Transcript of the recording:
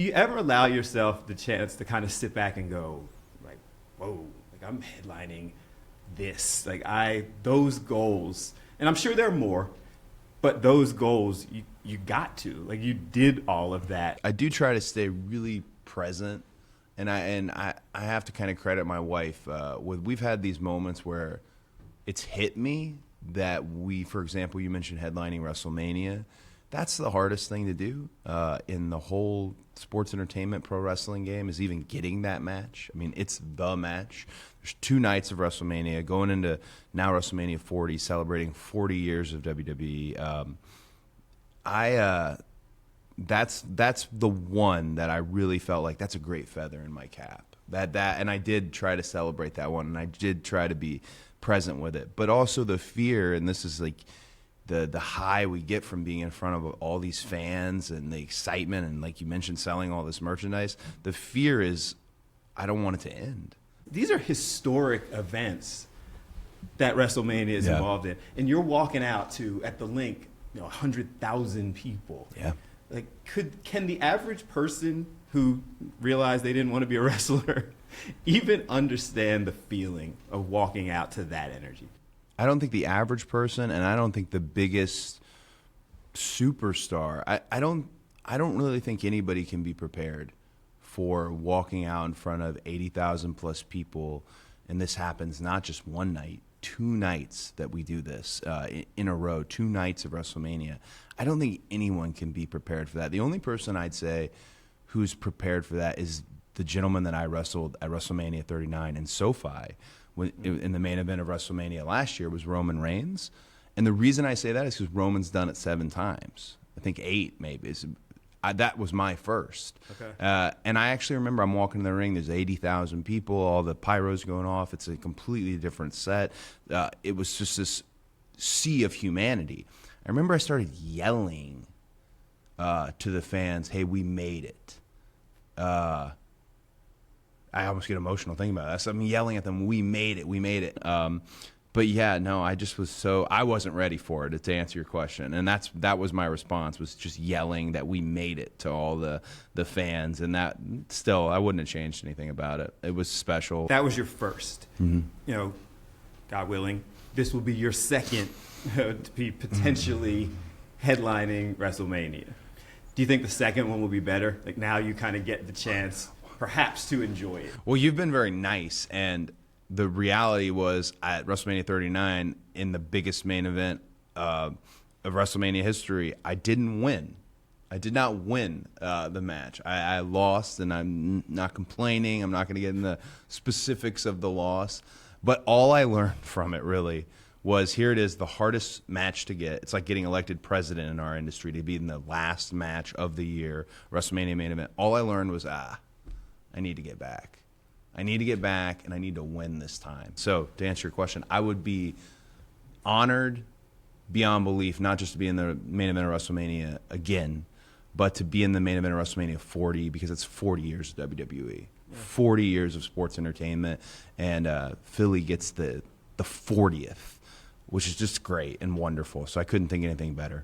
Do you ever allow yourself the chance to kind of sit back and go, like, whoa, like I'm headlining this, like those goals, and I'm sure there are more, but those goals, you got to, like, you did all of that. I do try to stay really present, and I have to kind of credit my wife. We've had these moments where it's hit me that for example, you mentioned headlining WrestleMania. That's the hardest thing to do in the whole sports entertainment pro wrestling game, is even getting that match. I mean, it's the match. There's 2 nights of WrestleMania, going into now WrestleMania 40, celebrating 40 years of WWE. That's the one that I really felt like that's a great feather in my cap. And I did try to celebrate that one, and I did try to be present with it. But also the fear, and this is like the high we get from being in front of all these fans and the excitement, and like you mentioned, selling all this merchandise. The fear is I don't want it to end. These are historic events that WrestleMania is involved in, and you're walking out to, at the link, 100,000 people. Yeah. Like, can the average person who realized they didn't want to be a wrestler even understand the feeling of walking out to that energy? I don't think the average person, and I don't think the biggest superstar, I don't really think anybody can be prepared for walking out in front of 80,000 plus people. And this happens not just one night, 2 nights that we do this in a row, 2 nights of WrestleMania. I don't think anyone can be prepared for that. The only person I'd say who's prepared for that is the gentleman that I wrestled at WrestleMania 39 in SoFi. In the main event of WrestleMania last year was Roman Reigns. And the reason I say that is because Roman's done it 7 times. I think 8 maybe. That was my first. Okay. And I actually remember I'm walking in the ring. There's 80,000 people. All the pyro's going off. It's a completely different set. It was just this sea of humanity. I remember I started yelling to the fans, "Hey, we made it." I almost get emotional thinking about that. So I'm yelling at them, "We made it, we made it." But yeah, no, I wasn't ready for it, to answer your question. And that was my response, was just yelling that we made it to all the fans. And that still, I wouldn't have changed anything about it. It was special. That was your first. Mm-hmm. God willing, this will be your second to be potentially headlining WrestleMania. Do you think the second one will be better? Like, now you kind of get the chance perhaps to enjoy it. Well, you've been very nice, and the reality was at WrestleMania 39, in the biggest main event of WrestleMania history, I didn't win. I did not win the match. I lost, and I'm not complaining. I'm not going to get in the specifics of the loss. But all I learned from it really was, here it is, the hardest match to get. It's like getting elected president in our industry, to be in the last match of the year, WrestleMania main event. All I learned was, I need to get back. I need to get back, and I need to win this time. So to answer your question, I would be honored beyond belief, not just to be in the main event of WrestleMania again, but to be in the main event of WrestleMania 40, because it's 40 years of WWE, 40 years of sports entertainment, and Philly gets the 40th, which is just great and wonderful. So I couldn't think anything better.